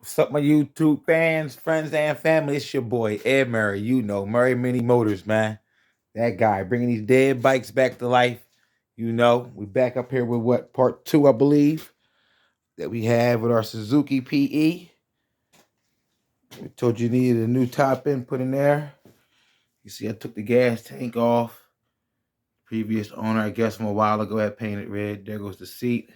What's up, my YouTube fans, friends, and family? It's your boy, Ed Murray. You know, Murray Mini Motors, man. That guy bringing these dead bikes back to life. You know, we back up here with what, part two, I believe, that we have with our Suzuki PE. We told you needed a new top end put in there. You see, I took the gas tank off. Previous owner, I guess, from a while ago had painted red. There goes the seat.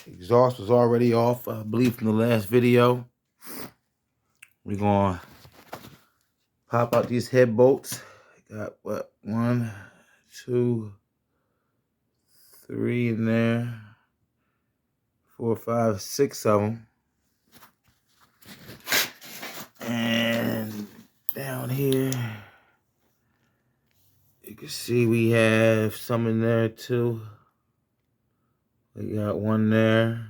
Exhaust was already off, I believe, from the last video. We're going to pop out these head bolts. Got what? 1, 2, 3 in there. 4, 5, 6 of them. And down here, you can see we have some in there too. We got one there.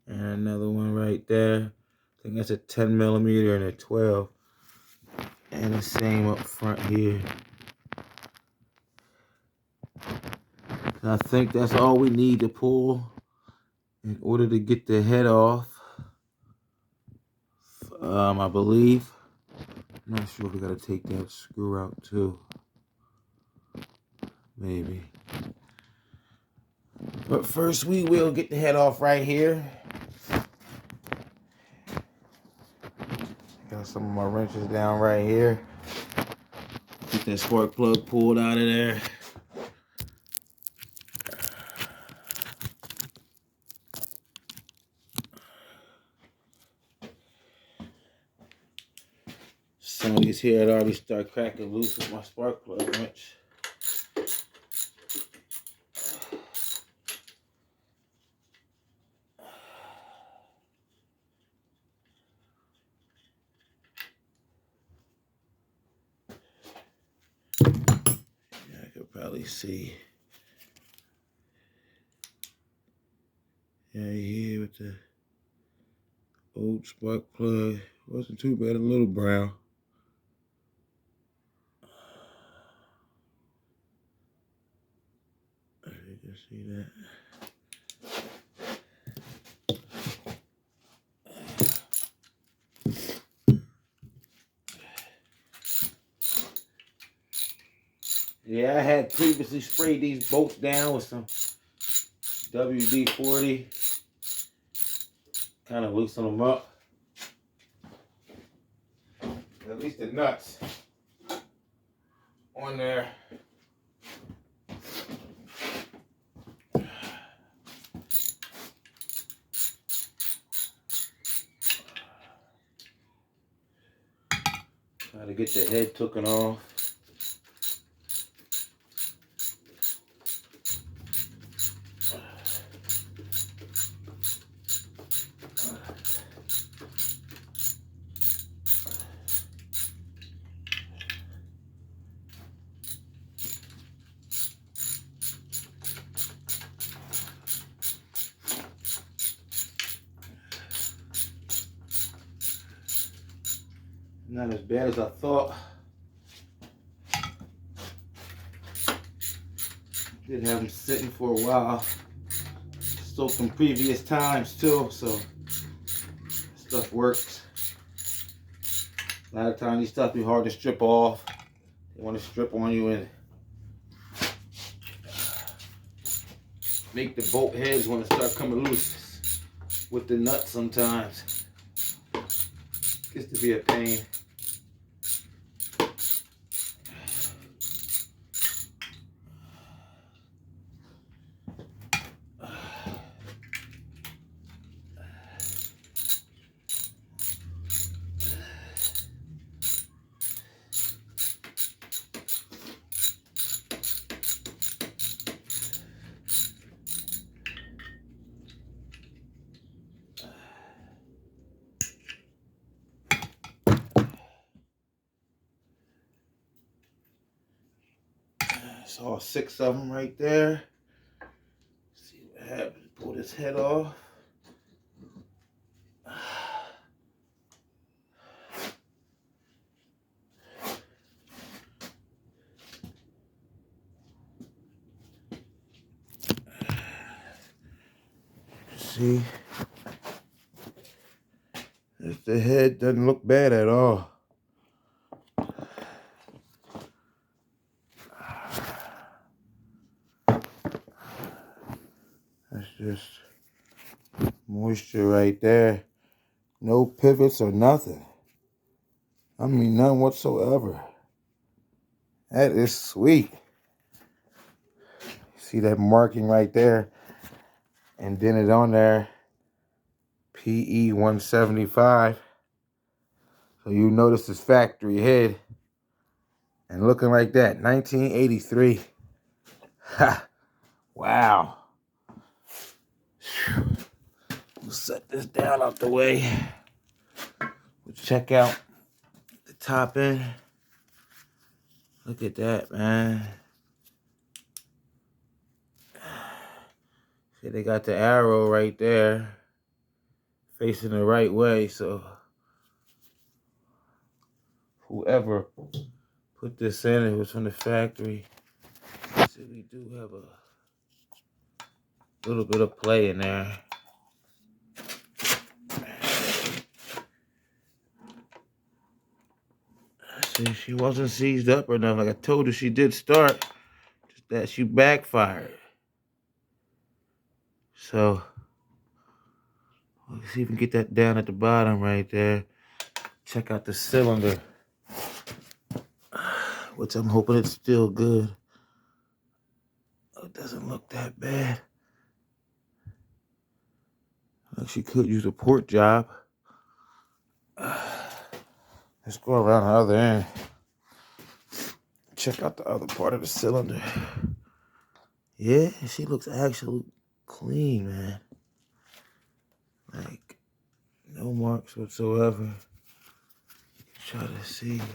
And another one right there. I think that's a 10 millimeter and a 12. And the same up front here. And I think that's all we need to pull in order to get the head off. I believe. I'm not sure if we gotta take that screw out too. Maybe. But first we will get the head off right here. Got some of my wrenches down right here. Get that spark plug pulled out of there. Some of these here had already started cracking loose with my spark plug wrench. Yeah, I could probably see. Yeah, here with the old spark plug. Wasn't too bad, a little brown. You can see that. Yeah, I had previously sprayed these bolts down with some WD-40. Kind of loosen them up. At least the nuts on there. Try to get the head taken off. Not as bad as I thought. Did have them sitting for a while. Soaked them previous times too, so stuff works. A lot of times these stuff be hard to strip off. They want to strip on you and make the bolt heads want to start coming loose with the nuts sometimes. Gets to be a pain. That's all 6 of them right there. See what happens. Pull this head off. See, the head doesn't look bad at all. That's just moisture right there. No pivots or nothing. I mean, none whatsoever. That is sweet. See that marking right there? And then it on there, pe175. So you notice this factory head. And looking like that, 1983. Ha! Wow. We'll set this down out the way. We'll check out the top end. Look at that, man. See, they got the arrow right there, facing the right way. So whoever put this in, it was from the factory. So we do have a little bit of play in there. See, she wasn't seized up or nothing. Like I told her, she did start, just that she backfired. So let's see if we can get that down at the bottom right there. Check out the cylinder, which I'm hoping it's still good. It doesn't look that bad. Like she could use a port job. Let's go around the other end. Check out the other part of the cylinder. Yeah, she looks actually clean, man. Like, no marks whatsoever. Try to see. Get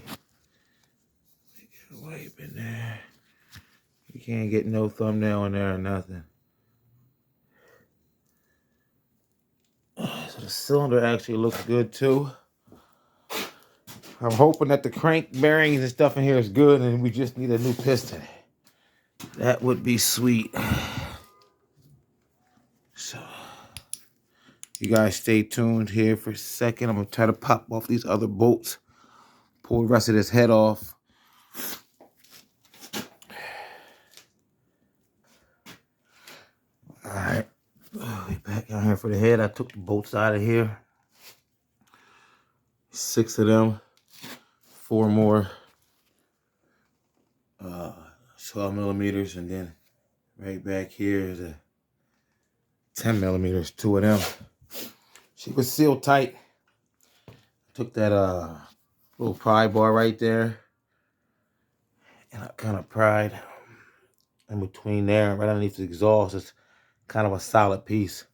a wipe in there. You can't get no thumbnail in there or nothing. So the cylinder actually looks good too. I'm hoping that the crank bearings and stuff in here is good and we just need a new piston. That would be sweet. So, you guys stay tuned here for a second. I'm going to try to pop off these other bolts. Pull the rest of this head off. All right. We back out here for the head. I took the bolts out of here. 6 of them. 4 more 12 millimeters. And then right back here is a 10 millimeters. 2 of them. She was sealed tight. Took that little pry bar right there. And I kind of pried in between there, right underneath the exhaust. It's kind of a solid piece.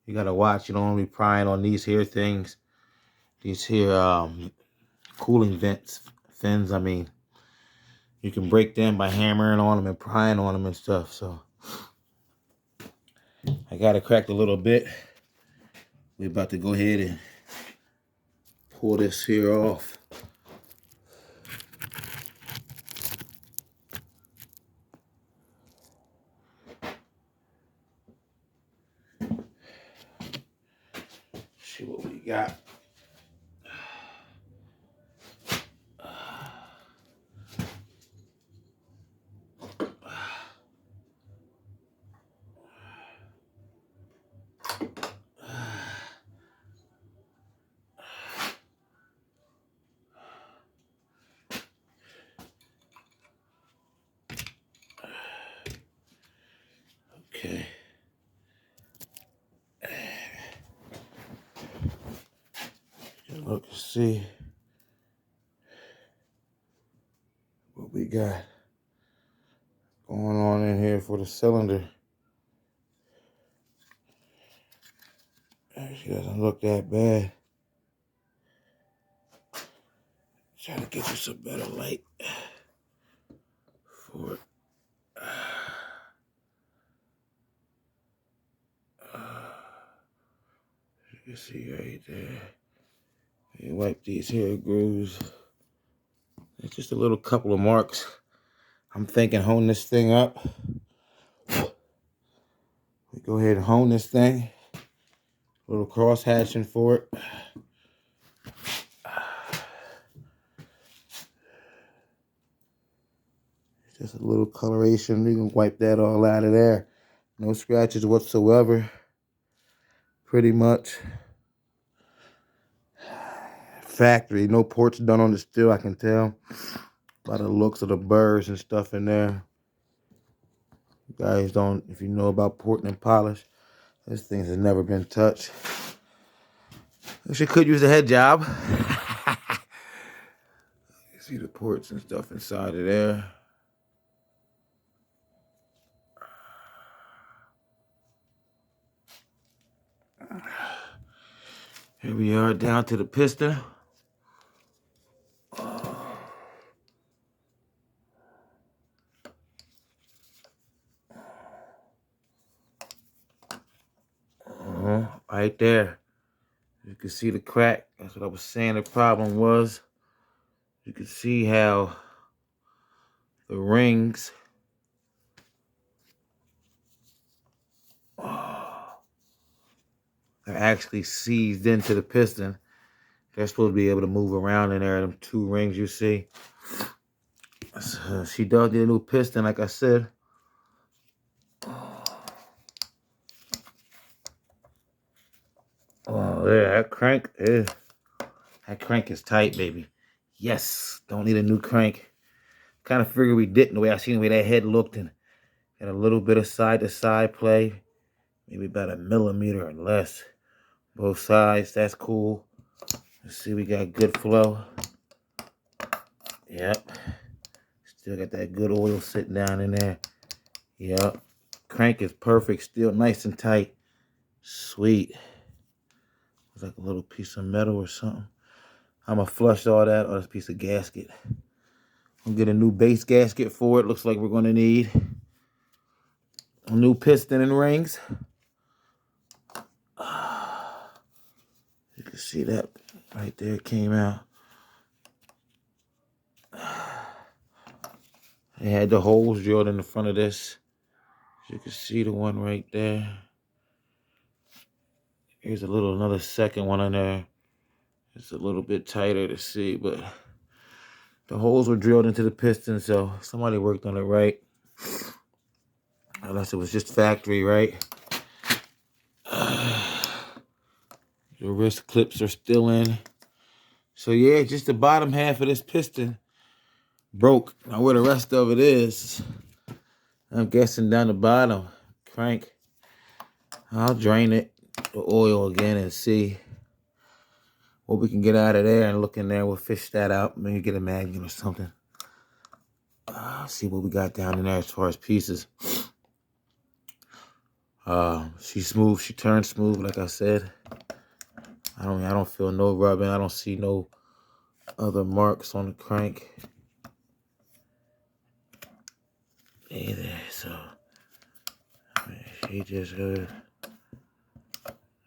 You gotta watch. You don't want to be prying on these here things. These here cooling fins. I mean, you can break them by hammering on them and prying on them and stuff. So I got it cracked a little bit. We're about to go ahead and pull this here off. See what we got. Okay. Look, see what we got going on in here for the cylinder. She doesn't look that bad. Trying to get you some better light for it. You can see right there. You wipe these here grooves. It's just a little couple of marks. I'm thinking hone this thing up. We go ahead and hone this thing. A little cross hatching for it. Just a little coloration. You can wipe that all out of there. No scratches whatsoever. Pretty much. Factory. No ports done on the steel, I can tell. By the looks of the burrs and stuff in there. You guys don't, if you know about porting and polish, this thing has never been touched. She could use a head job. You see the ports and stuff inside of there. Here we are down to the piston. Right there. You can see the crack. That's what I was saying the problem was. You can see how the rings are actually seized into the piston. They're supposed to be able to move around in there. Them two rings you see. So she does need a new piston, like I said. Oh yeah, that crank is tight, baby. Yes, don't need a new crank. Kind of figured we didn't, the way I seen the way that head looked, and a little bit of side to side play, maybe about 1 millimeter or less. Both sides, that's cool. Let's see, we got good flow. Yep. Still got that good oil sitting down in there. Yep. Crank is perfect, still nice and tight. Sweet. It's like a little piece of metal or something. I'm gonna flush all that on this piece of gasket. I'm gonna get a new base gasket for it. Looks like we're gonna need a new piston and rings. You can see that right there came out. They had the holes drilled in the front of this. You can see the one right there. Here's another second one in there. It's a little bit tighter to see, but the holes were drilled into the piston, so somebody worked on it right. Unless it was just factory, right? The wrist clips are still in. So yeah, just the bottom half of this piston broke. Now where the rest of it is, I'm guessing down the bottom. Crank. I'll drain it, the oil again, and see what we can get out of there, and look in there. We'll fish that out. Maybe get a magnet or something. See what we got down in there as far as pieces. She's smooth. She turned smooth, like I said. I don't feel no rubbing. I don't see no other marks on the crank. Either. So she just good.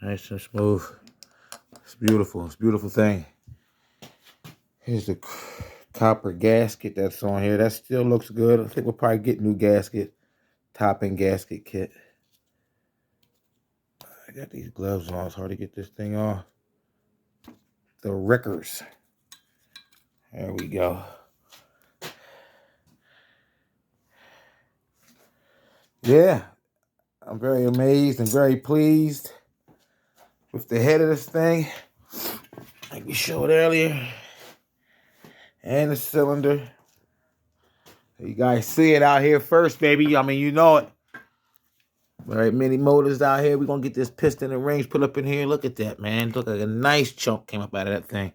Nice and smooth. It's beautiful. It's a beautiful thing. Here's the copper gasket that's on here. That still looks good. I think we'll probably get new gasket. Top-end gasket kit. I got these gloves on. It's hard to get this thing off. The Rickers. There we go. Yeah. I'm very amazed and very pleased with the head of this thing. Like we showed earlier. And the cylinder. You guys see it out here first, baby. I mean, you know it. All right, many motors out here. We're going to get this piston and rings put up in here. Look at that, man. Look like a nice chunk came up out of that thing.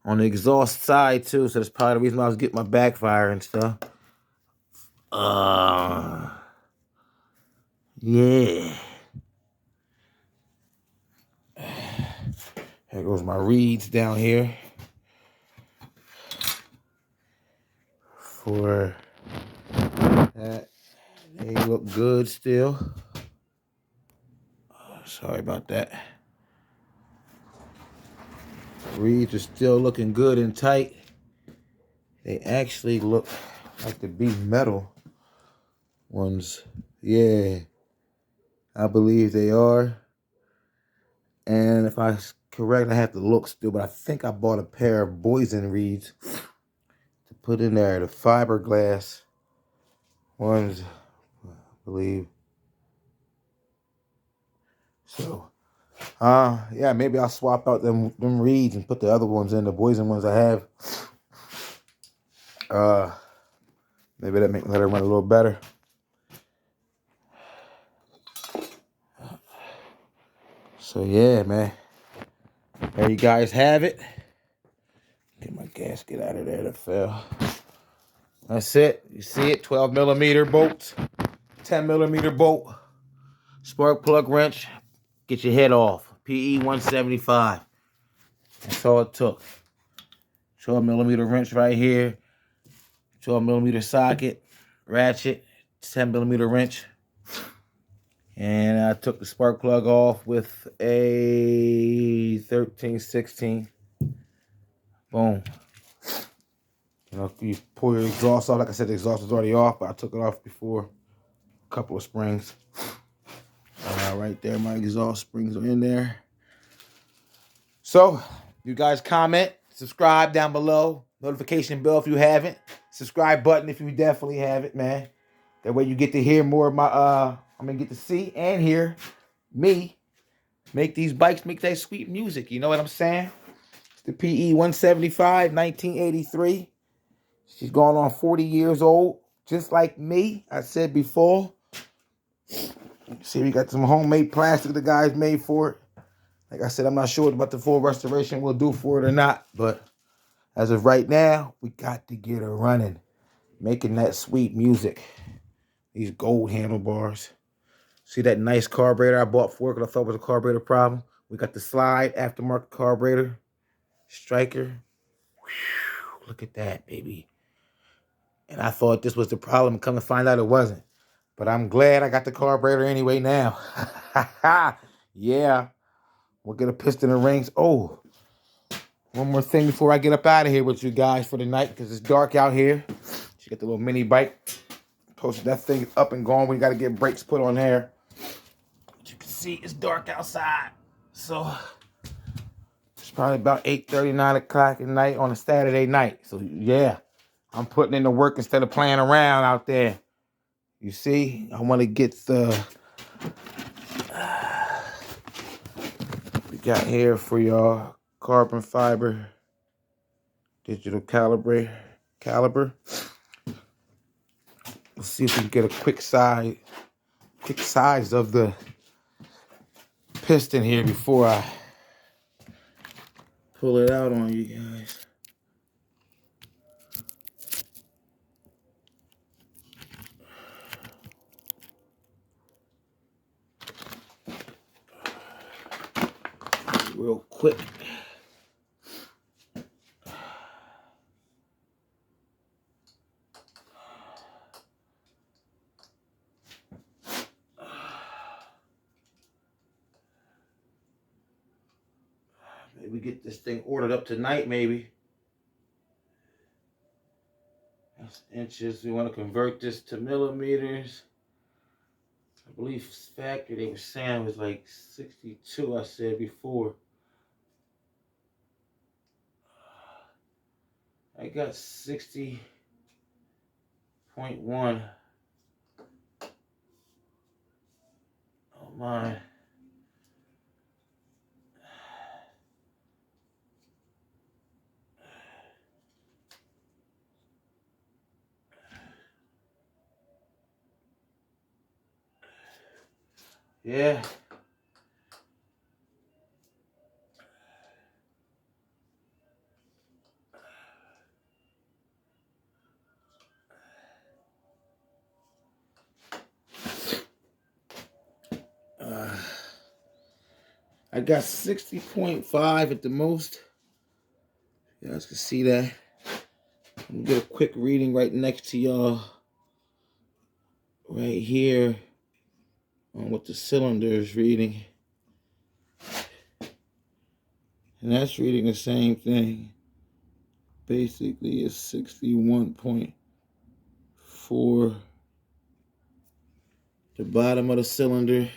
On the exhaust side, too. So that's probably the reason why I was getting my backfire and stuff. Yeah. Here goes my reeds down here. For that. They look good still. Sorry about that. Reeds are still looking good and tight. They actually look like the big metal ones. Yeah, I believe they are. And if I'm correct, I have to look still, but I think I bought a pair of Boysen reeds to put in there. The fiberglass ones, I believe. So, yeah, maybe I'll swap out them reeds and put the other ones in, the Boysen ones I have. Maybe let it run a little better. So yeah, man. There you guys have it. Get my gasket out of there that fell. That's it. You see it? 12 millimeter bolts, 10 millimeter bolt, spark plug wrench. Get your head off. pe175. That's all it took. 12 millimeter wrench right here. 12 millimeter socket, ratchet, 10 millimeter wrench. And I took the spark plug off with a 1316. Boom. You know, you pull your exhaust off. Like I said, the exhaust was already off, but I took it off before. A couple of springs. Right there, my exhaust springs are in there. So, you guys comment, subscribe down below. Notification bell if you haven't. Subscribe button if you definitely have it, man. That way you get to hear more of my, I'm going to get to see and hear me make these bikes make that sweet music. You know what I'm saying? It's the pe175, 1983. She's going on 40 years old, just like me. I said before. See, we got some homemade plastic the guys made for it. Like I said, I'm not sure about the full restoration we'll do for it or not. But as of right now, we got to get her running. Making that sweet music. These gold handlebars. See that nice carburetor I bought for it because I thought it was a carburetor problem. We got the slide aftermarket carburetor. Striker. Whew, look at that, baby. And I thought this was the problem. Come to find out it wasn't. But I'm glad I got the carburetor anyway now. Yeah. We'll get a piston and rings. Oh, one more thing before I get up out of here with you guys for the night because it's dark out here. She got the little mini bike. Posted that thing up and gone. We got to get brakes put on there. But you can see it's dark outside. So it's probably about 8:30, 9 o'clock at night on a Saturday night. So yeah, I'm putting in the work instead of playing around out there. You see, I want to get the... we got here for y'all carbon fiber digital caliber. Let's see if we can get a quick size of the piston here before I pull it out on you guys. Real quick. Maybe get this thing ordered up tonight, maybe. That's inches. We want to convert this to millimeters. I believe factory they were saying was like 62, I said before. I got 60.1 on mine. Yeah. I got 60.5 at the most. You guys can see that. I'm gonna get a quick reading right next to y'all. Right here on what the cylinder is reading. And that's reading the same thing. Basically, it's 61.4. The bottom of the cylinder,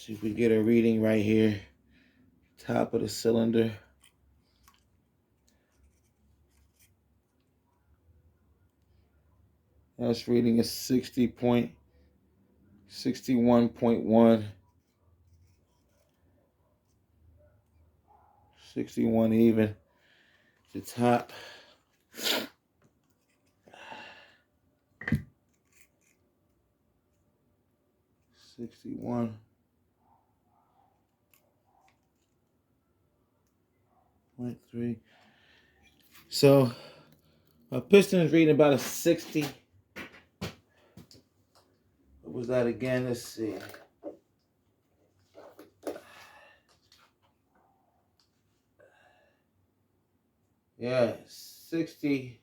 See if we get a reading right here. Top of the cylinder. That's reading is 61.1. 61 even. The top. 61.3. So my piston is reading about a 60. What was that again? Let's see. Yeah, 60.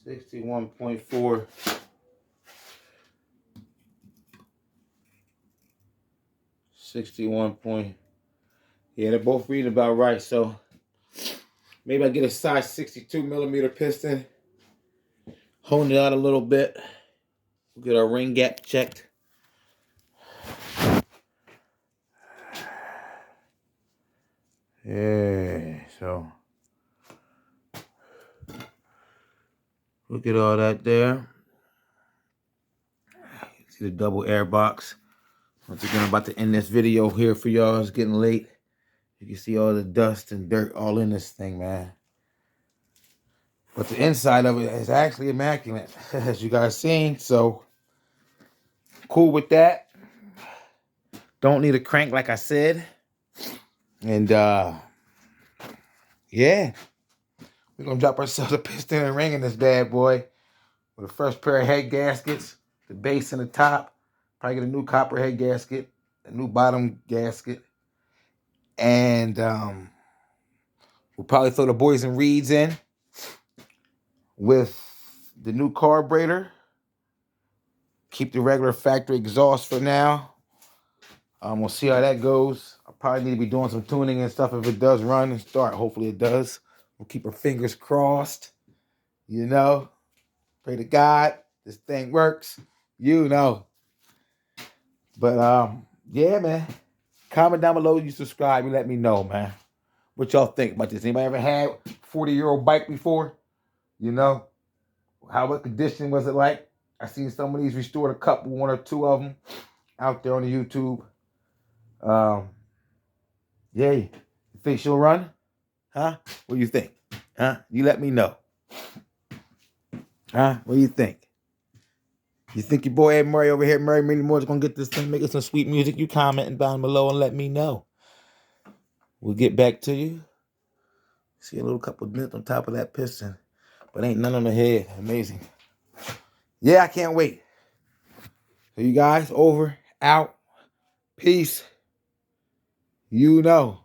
61.4. 61 point. Yeah, they're both reading about right. So maybe I get a size 62 millimeter piston. Hone it out a little bit. We'll get our ring gap checked. Yeah, so look at all that there. See the double air box. Once again, I'm about to end this video here for y'all. It's getting late. You can see all the dust and dirt all in this thing, man. But the inside of it is actually immaculate, as you guys seen. So, cool with that. Don't need a crank, like I said. And, yeah. We're going to drop ourselves a piston and ring in this bad boy. With the first pair of head gaskets, the base and the top. Probably get a new copper head gasket, a new bottom gasket. And we'll probably throw the boys and reeds in with the new carburetor. Keep the regular factory exhaust for now. We'll see how that goes. I'll probably need to be doing some tuning and stuff if it does run and start. Hopefully it does. We'll keep our fingers crossed. You know, pray to God this thing works. You know. But yeah, man. Comment down below. You subscribe. You let me know, man. What y'all think about this? Anybody ever had a 40-year-old bike before? You know, what condition was it like? I seen some of these restored, a couple, one or two of them out there on the YouTube. Yeah, you think she'll run? Huh? What do you think? Huh? You let me know. Huh? What do you think? You think your boy Ed Murray over here, Murray Many More, is going to get this thing, making some sweet music? You comment down below and let me know. We'll get back to you. See a little couple of dents on top of that piston. But ain't none on the head. Amazing. Yeah, I can't wait. So you guys, over, out, peace. You know.